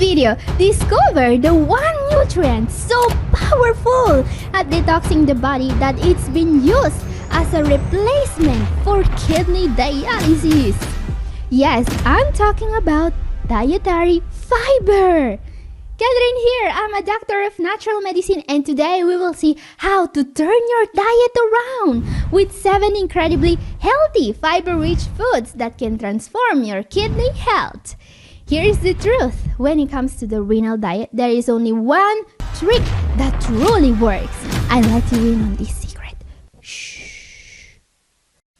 video, discover the one nutrient so powerful at detoxing the body that it's been used as a replacement for kidney dialysis. Yes, I'm talking about dietary fiber. Catherine here, I'm a doctor of natural medicine, and today we will see how to turn your diet around with 7 incredibly healthy fiber-rich foods that can transform your kidney health. Here's the truth. When it comes to the renal diet, there is only one trick that truly works. I'll let you in on this secret. Shh.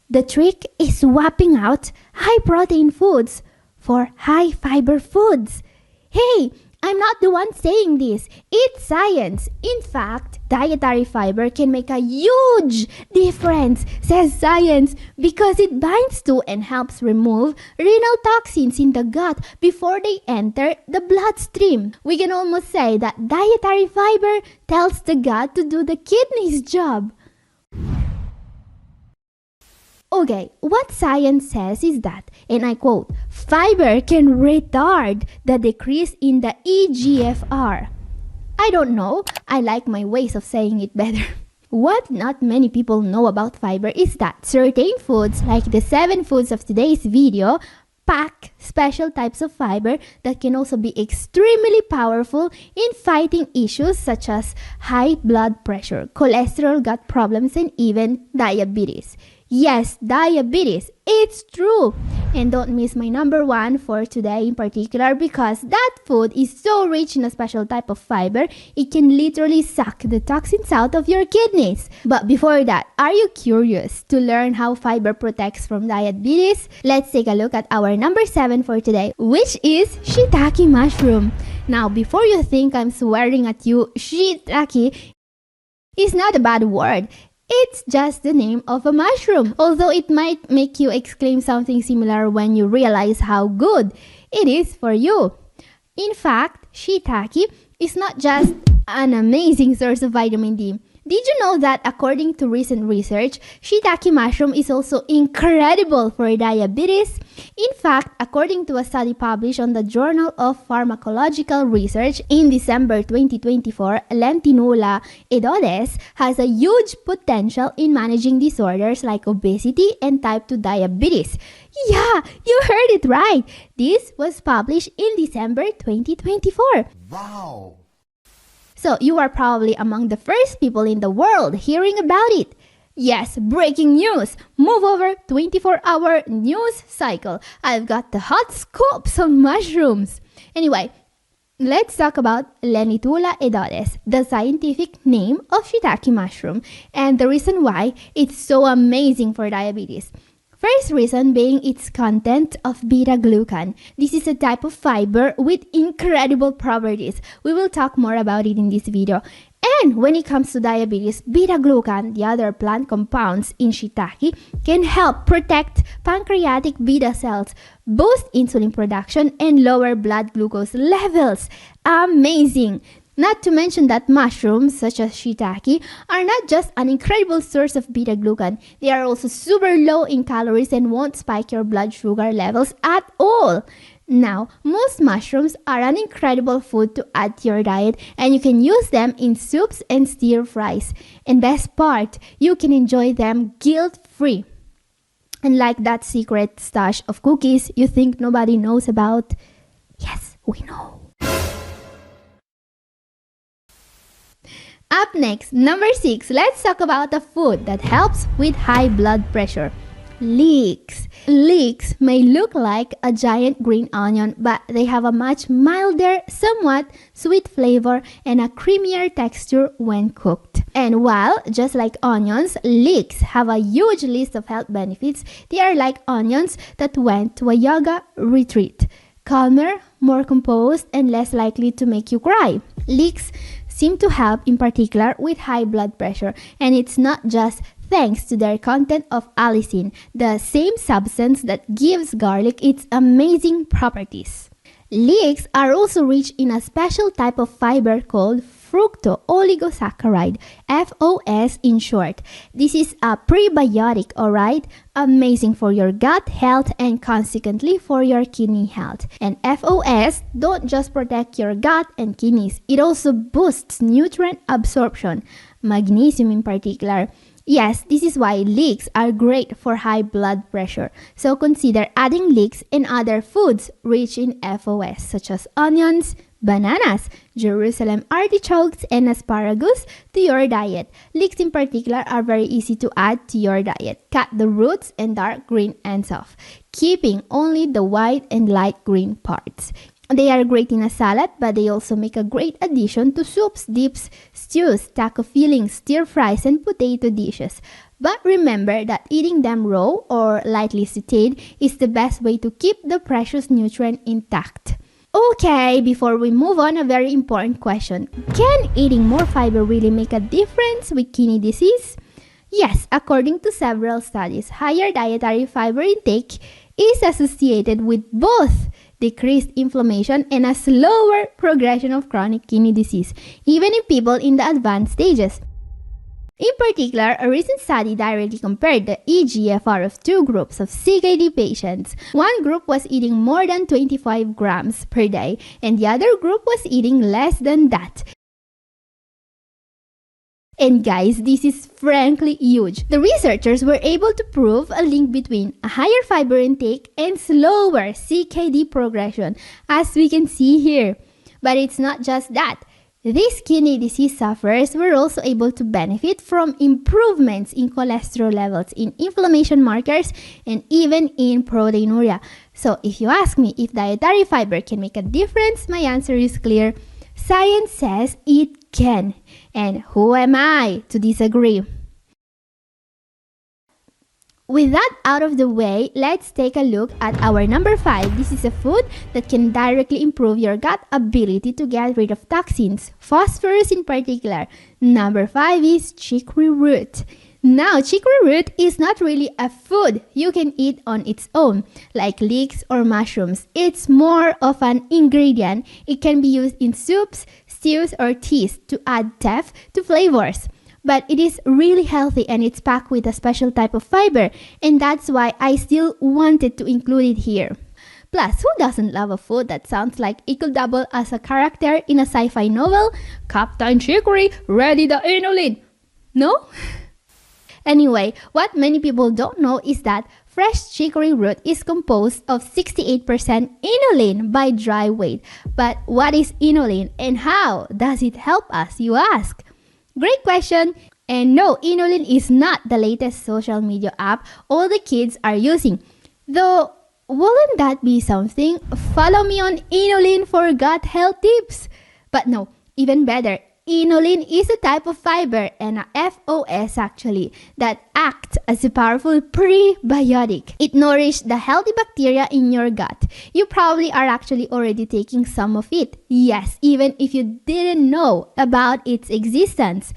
The trick is swapping out high-protein foods for high-fiber foods. Hey! I'm not the one saying this. It's science. In fact, dietary fiber can make a huge difference, says science, because it binds to and helps remove renal toxins in the gut before they enter the bloodstream. We can almost say that dietary fiber tells the gut to do the kidney's job. Okay, what science says is that, and I quote, fiber can retard the decrease in the EGFR. I don't know, I like my ways of saying it better. What not many people know about fiber is that certain foods, like the 7 foods of today's video, pack special types of fiber that can also be extremely powerful in fighting issues such as high blood pressure, cholesterol, gut problems, and even diabetes. Yes, diabetes, it's true. And don't miss my number 1 for today in particular, because that food is so rich in a special type of fiber, it can literally suck the toxins out of your kidneys. But before that, are you curious to learn how fiber protects from diabetes? Let's take a look at our number 7 for today, which is shiitake mushroom. Now, before you think I'm swearing at you, shiitake is not a bad word. It's just the name of a mushroom, although it might make you exclaim something similar when you realize how good it is for you. In fact, shiitake is not just an amazing source of vitamin D. Did you know that according to recent research, shiitake mushroom is also incredible for diabetes? In fact, according to a study published on the Journal of Pharmacological Research in December 2024, Lentinula edodes has a huge potential in managing disorders like obesity and type 2 diabetes. Yeah, you heard it right. This was published in December 2024. Wow! So you are probably among the first people in the world hearing about it. Yes, breaking news! Move over 24-hour news cycle. I've got the hot scoops on mushrooms. Anyway, let's talk about Lentinula edodes, the scientific name of shiitake mushroom, and the reason why it's so amazing for diabetes. First reason being its content of beta-glucan. This is a type of fiber with incredible properties. We will talk more about it in this video. And when it comes to diabetes, beta-glucan, the other plant compounds in shiitake, can help protect pancreatic beta cells, boost insulin production, and lower blood glucose levels. Amazing! Not to mention that mushrooms, such as shiitake, are not just an incredible source of beta-glucan, they are also super low in calories and won't spike your blood sugar levels at all. Now, most mushrooms are an incredible food to add to your diet, and you can use them in soups and stir fries. And best part, you can enjoy them guilt-free. Unlike that secret stash of cookies you think nobody knows about. Yes, we know. Up next, number 6, let's talk about a food that helps with high blood pressure. Leeks. Leeks may look like a giant green onion, but they have a much milder, somewhat sweet flavor and a creamier texture when cooked. And while, just like onions, leeks have a huge list of health benefits, they are like onions that went to a yoga retreat. Calmer, more composed, and less likely to make you cry. Leeks seem to help in particular with high blood pressure, and it's not just thanks to their content of allicin, the same substance that gives garlic its amazing properties. Leeks are also rich in a special type of fiber called fructooligosaccharides, FOS in short. This is a prebiotic, alright? Amazing for your gut health and consequently for your kidney health. And FOS don't just protect your gut and kidneys, it also boosts nutrient absorption, magnesium in particular. Yes, this is why leeks are great for high blood pressure. So consider adding leeks and other foods rich in FOS such as onions, bananas, Jerusalem artichokes, and asparagus to your diet. Leeks in particular are very easy to add to your diet. Cut the roots and dark green ends off, keeping only the white and light green parts. They are great in a salad, but they also make a great addition to soups, dips, stews, taco fillings, stir fries, and potato dishes. But remember that eating them raw or lightly sauteed is the best way to keep the precious nutrient intact. Okay, before we move on, a very important question. Can eating more fiber really make a difference with kidney disease? Yes, according to several studies, higher dietary fiber intake is associated with both decreased inflammation and a slower progression of chronic kidney disease, even in people in the advanced stages. In particular, a recent study directly compared the eGFR of two groups of CKD patients. One group was eating more than 25 grams per day, and the other group was eating less than that. And guys, this is frankly huge. The researchers were able to prove a link between a higher fiber intake and slower CKD progression, as we can see here. But it's not just that. These kidney disease sufferers were also able to benefit from improvements in cholesterol levels, in inflammation markers, and even in proteinuria. So if you ask me if dietary fiber can make a difference, my answer is clear. Science says it can. And who am I to disagree? With that out of the way, let's take a look at our number 5. This is a food that can directly improve your gut ability to get rid of toxins, phosphorus in particular. Number 5 is chicory root. Now, chicory root is not really a food you can eat on its own, like leeks or mushrooms. It's more of an ingredient. It can be used in soups, stews, or teas to add depth to flavors. But it is really healthy and it's packed with a special type of fiber, and that's why I still wanted to include it here. Plus, who doesn't love a food that sounds like it could double as a character in a sci-fi novel? Captain Chicory, ready the inulin! No? Anyway, what many people don't know is that fresh chicory root is composed of 68% inulin by dry weight. But what is inulin and how does it help us, you ask? Great question! And no, inulin is not the latest social media app all the kids are using. Though, wouldn't that be something? Follow me on inulin for gut health tips. But no, even better. Inulin is a type of fiber and a FOS actually that acts as a powerful prebiotic. It nourishes the healthy bacteria in your gut. You probably are actually already taking some of it. Yes, even if you didn't know about its existence.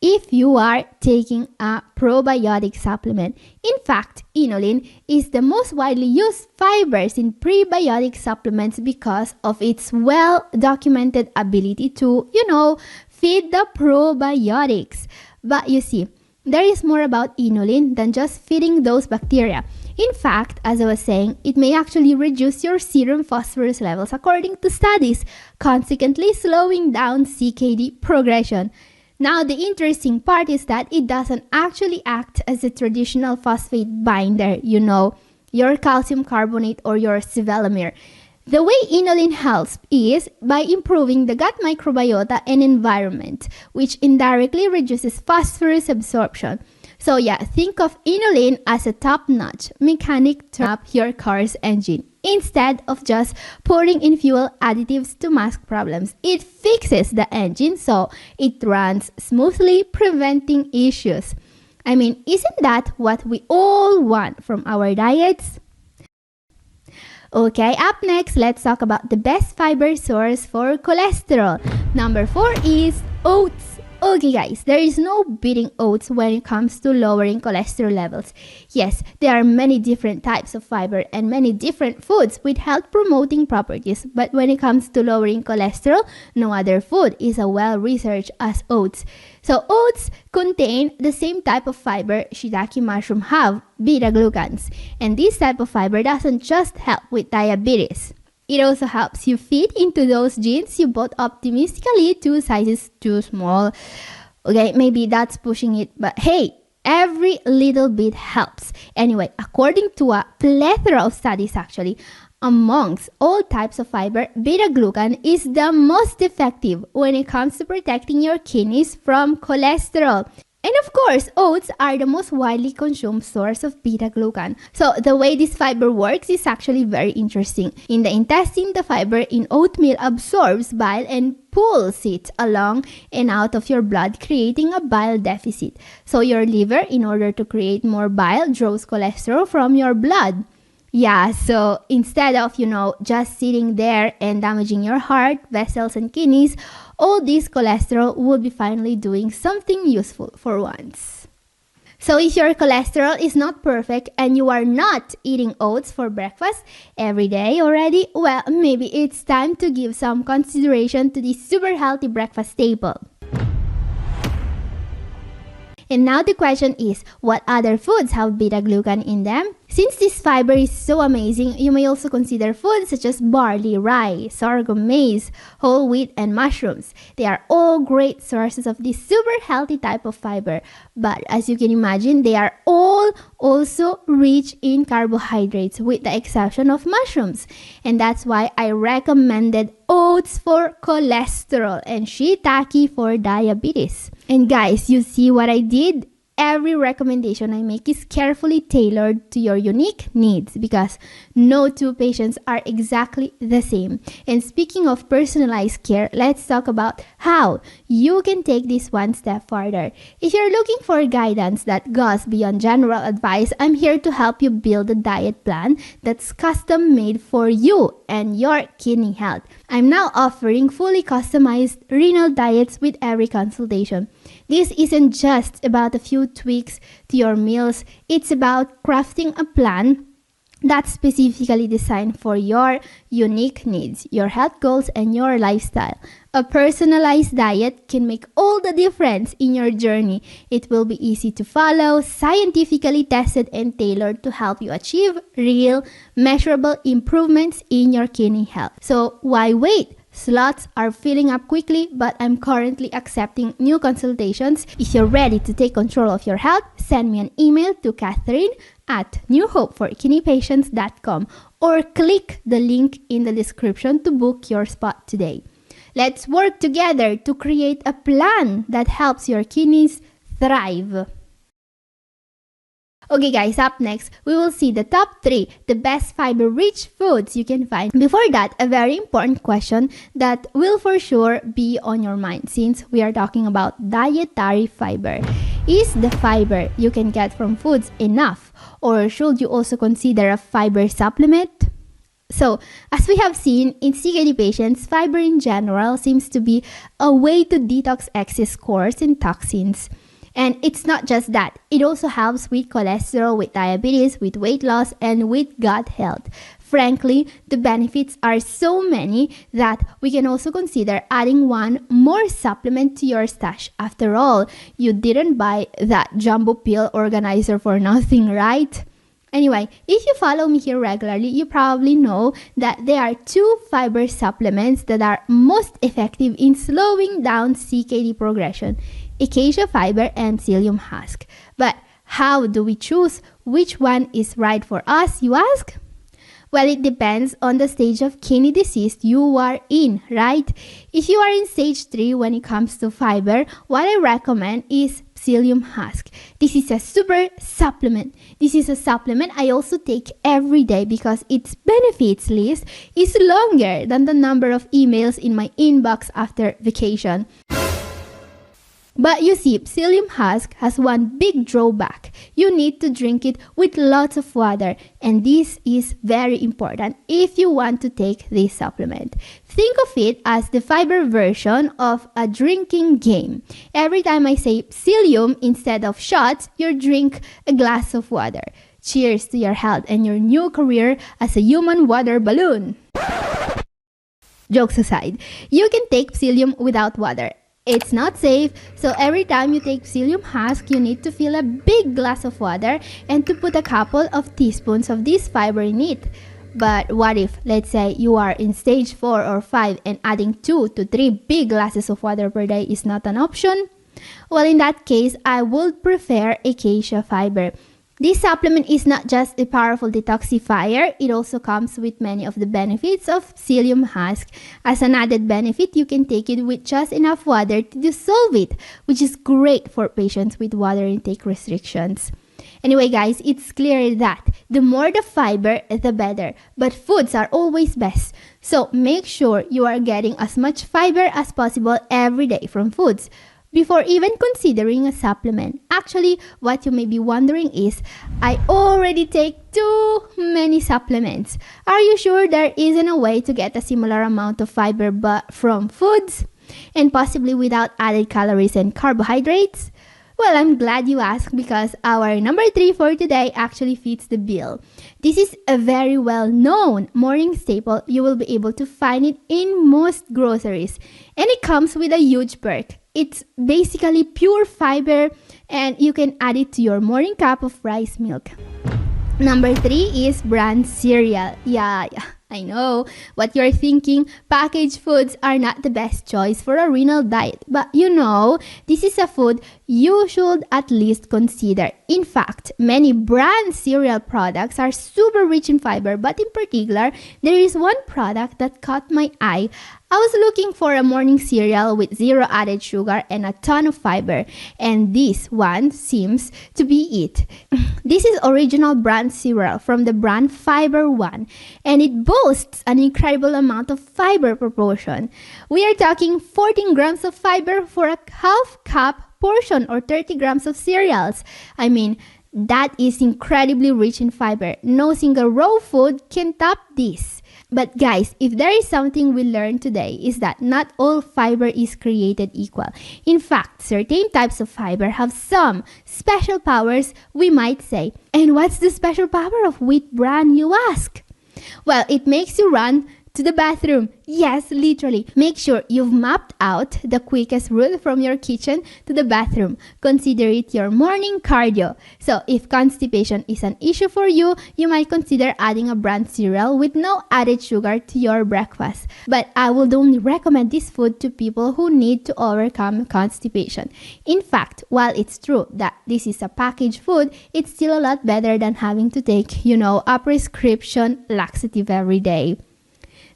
If you are taking a probiotic supplement. In fact, inulin is the most widely used fibers in prebiotic supplements because of its well-documented ability to, feed the probiotics. But you see, there is more about inulin than just feeding those bacteria. In fact, as I was saying, it may actually reduce your serum phosphorus levels according to studies, consequently slowing down CKD progression. Now, the interesting part is that it doesn't actually act as a traditional phosphate binder, your calcium carbonate or your sevelamer. The way inulin helps is by improving the gut microbiota and environment, which indirectly reduces phosphorus absorption. So think of inulin as a top-notch mechanic to up your car's engine. Instead of just pouring in fuel additives to mask problems, it fixes the engine so it runs smoothly, preventing issues. Isn't that what we all want from our diets? Okay, up next, let's talk about the best fiber source for cholesterol. Number 4 is oats. Okay guys, there is no beating oats when it comes to lowering cholesterol levels. Yes, there are many different types of fiber and many different foods with health promoting properties, but when it comes to lowering cholesterol, no other food is as well researched as oats. So oats contain the same type of fiber shiitake mushroom have, beta-glucans, and this type of fiber doesn't just help with diabetes. It also helps you fit into those jeans you bought optimistically 2 sizes too small. Okay, maybe that's pushing it, but hey, every little bit helps. Anyway, according to a plethora of studies actually, amongst all types of fiber, beta-glucan is the most effective when it comes to protecting your kidneys from cholesterol. And of course, oats are the most widely consumed source of beta-glucan. So the way this fiber works is actually very interesting. In the intestine, the fiber in oatmeal absorbs bile and pulls it along and out of your blood, creating a bile deficit. So your liver, in order to create more bile, draws cholesterol from your blood. Yeah, so instead of, just sitting there and damaging your heart, vessels, and kidneys, all this cholesterol will be finally doing something useful for once. So if your cholesterol is not perfect and you are not eating oats for breakfast every day already, well, maybe it's time to give some consideration to this super healthy breakfast staple. And now the question is, what other foods have beta-glucan in them? Since this fiber is so amazing, you may also consider foods such as barley, rye, sorghum, maize, whole wheat, and mushrooms. They are all great sources of this super healthy type of fiber. But as you can imagine, they are all also rich in carbohydrates with the exception of mushrooms. And that's why I recommended oats for cholesterol and shiitake for diabetes. And guys, you see what I did? Every recommendation I make is carefully tailored to your unique needs because no two patients are exactly the same. And speaking of personalized care, let's talk about how you can take this one step further. If you're looking for guidance that goes beyond general advice, I'm here to help you build a diet plan that's custom made for you and your kidney health. I'm now offering fully customized renal diets with every consultation. This isn't just about a few tweaks to your meals. It's about crafting a plan that's specifically designed for your unique needs, your health goals, and your lifestyle. A personalized diet can make all the difference in your journey. It will be easy to follow, scientifically tested, and tailored to help you achieve real, measurable improvements in your kidney health. So why wait? Slots are filling up quickly, but I'm currently accepting new consultations. If you're ready to take control of your health, send me an email to Catherine@newhopeforkidneypatients.com or click the link in the description to book your spot today. Let's work together to create a plan that helps your kidneys thrive. Okay guys, up next, we will see the top 3, the best fiber-rich foods you can find. Before that, a very important question that will for sure be on your mind since we are talking about dietary fiber. Is the fiber you can get from foods enough, or should you also consider a fiber supplement? So, as we have seen in CKD patients, fiber in general seems to be a way to detox excess scores and toxins. And it's not just that, it also helps with cholesterol, with diabetes, with weight loss, and with gut health. Frankly, the benefits are so many that we can also consider adding one more supplement to your stash. After all, you didn't buy that jumbo pill organizer for nothing, right? Anyway, if you follow me here regularly, you probably know that there are 2 fiber supplements that are most effective in slowing down CKD progression: acacia fiber and psyllium husk. But how do we choose which one is right for us, you ask? Well, it depends on the stage of kidney disease you are in, right? If you are in stage 3 when it comes to fiber, what I recommend is psyllium husk. This is a super supplement. This is a supplement I also take every day because its benefits list is longer than the number of emails in my inbox after vacation. But you see, psyllium husk has one big drawback. You need to drink it with lots of water, and this is very important if you want to take this supplement. Think of it as the fiber version of a drinking game. Every time I say psyllium instead of shots, you drink a glass of water. Cheers to your health and your new career as a human water balloon. Jokes aside, you can take psyllium without water. It's not safe, so every time you take psyllium husk, you need to fill a big glass of water and to put a couple of teaspoons of this fiber in it. But what if, let's say, you are in stage 4 or 5 and adding 2 to 3 big glasses of water per day is not an option? Well, in that case, I would prefer acacia fiber. This supplement is not just a powerful detoxifier, it also comes with many of the benefits of psyllium husk. As an added benefit, you can take it with just enough water to dissolve it, which is great for patients with water intake restrictions. Anyway guys, it's clear that the more the fiber, the better. But foods are always best. So make sure you are getting as much fiber as possible every day from foods before even considering a supplement. Actually, what you may be wondering is, I already take too many supplements. Are you sure there isn't a way to get a similar amount of fiber but from foods? And possibly without added calories and carbohydrates? Well, I'm glad you asked because our number 3 for today actually fits the bill. This is a very well-known morning staple. You will be able to find it in most groceries. And it comes with a huge perk. It's basically pure fiber and you can add it to your morning cup of rice milk. Number 3 is bran cereal. Yeah, I know what you're thinking. Packaged foods are not the best choice for a renal diet. But you know, this is a food you should at least consider. In fact, many brand cereal products are super rich in fiber, but in particular, there is one product that caught my eye. I was looking for a morning cereal with zero added sugar and a ton of fiber, and this one seems to be it. This is original brand cereal from the brand Fiber One, and it boasts an incredible amount of fiber proportion. We are talking 14 grams of fiber for a half cup portion or 30 grams of cereals. I mean, that is incredibly rich in fiber. No single raw food can top this. But guys, if there is something we learned today is that not all fiber is created equal. In fact, certain types of fiber have some special powers, we might say. And what's the special power of wheat bran, you ask? Well, it makes you run to the bathroom. Yes, literally. Make sure you've mapped out the quickest route from your kitchen to the bathroom. Consider it your morning cardio. So if constipation is an issue for you, you might consider adding a bran cereal with no added sugar to your breakfast. But I would only recommend this food to people who need to overcome constipation. In fact, while it's true that this is a packaged food, it's still a lot better than having to take, a prescription laxative every day.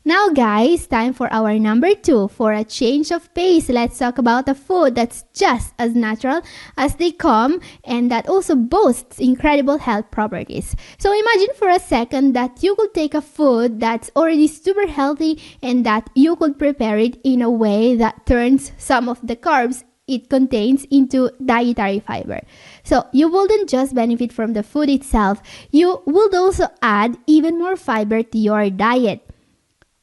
Now guys, time for our number 2. For a change of pace, let's talk about a food that's just as natural as they come and that also boasts incredible health properties. So imagine for a second that you could take a food that's already super healthy and that you could prepare it in a way that turns some of the carbs it contains into dietary fiber. So you wouldn't just benefit from the food itself, you would also add even more fiber to your diet.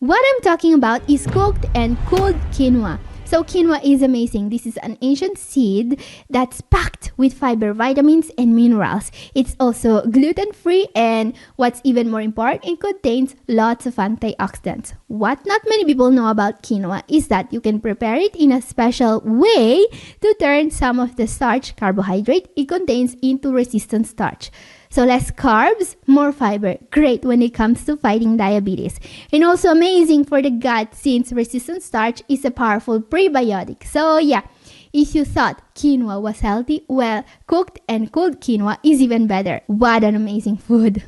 What I'm talking about is cooked and cooled quinoa. So quinoa is amazing. This is an ancient seed that's packed with fiber, vitamins, and minerals. It's also gluten-free, and what's even more important, it contains lots of antioxidants. What not many people know about quinoa is that you can prepare it in a special way to turn some of the starch, carbohydrate, it contains into resistant starch. So less carbs, more fiber. Great when it comes to fighting diabetes. And also amazing for the gut since resistant starch is a powerful prebiotic. So yeah, if you thought quinoa was healthy, well, cooked and cooled quinoa is even better. What an amazing food.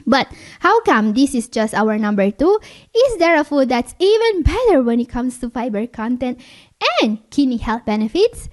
But how come this is just our number 2? Is there a food that's even better when it comes to fiber content and kidney health benefits?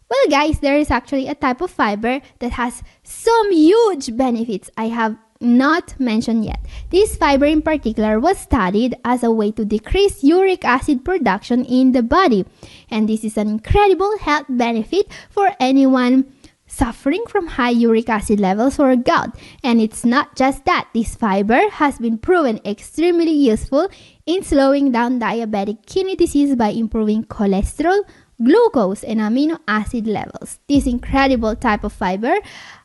Well guys, there is actually a type of fiber that has some huge benefits I have not mentioned yet. This fiber in particular was studied as a way to decrease uric acid production in the body. And this is an incredible health benefit for anyone suffering from high uric acid levels or gout. And it's not just that. This fiber has been proven extremely useful in slowing down diabetic kidney disease by improving cholesterol, glucose, and amino acid levels. This incredible type of fiber,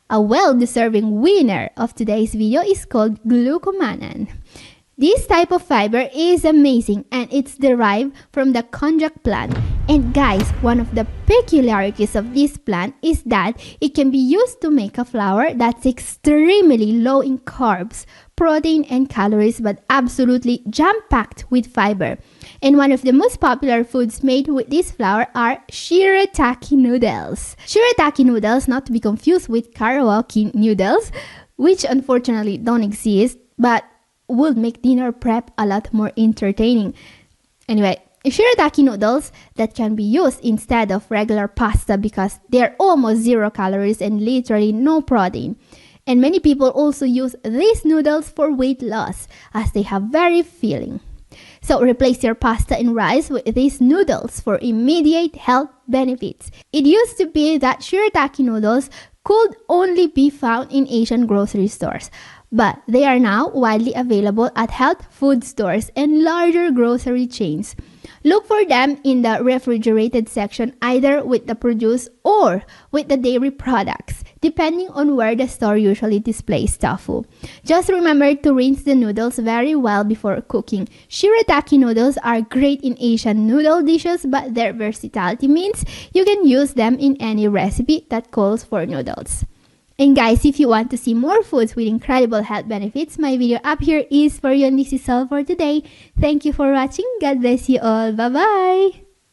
a well-deserving winner of today's video, is called glucomannan. This type of fiber is amazing and it's derived from the konjac plant. And guys, one of the peculiarities of this plant is that it can be used to make a flour that's extremely low in carbs, protein, and calories, but absolutely jam-packed with fiber. And one of the most popular foods made with this flour are shirataki noodles. Shirataki noodles, not to be confused with karaoke noodles, which unfortunately don't exist, but would make dinner prep a lot more entertaining. Anyway, shirataki noodles that can be used instead of regular pasta because they're almost 0 calories and literally no protein. And many people also use these noodles for weight loss as they have very filling. So replace your pasta and rice with these noodles for immediate health benefits. It used to be that shirataki noodles could only be found in Asian grocery stores, but they are now widely available at health food stores and larger grocery chains. Look for them in the refrigerated section, either with the produce or with the dairy products, depending on where the store usually displays tofu. Just remember to rinse the noodles very well before cooking. Shirataki noodles are great in Asian noodle dishes, but their versatility means you can use them in any recipe that calls for noodles. And guys, if you want to see more foods with incredible health benefits, my video up here is for you, and this is all for today. Thank you for watching. God bless you all. Bye-bye.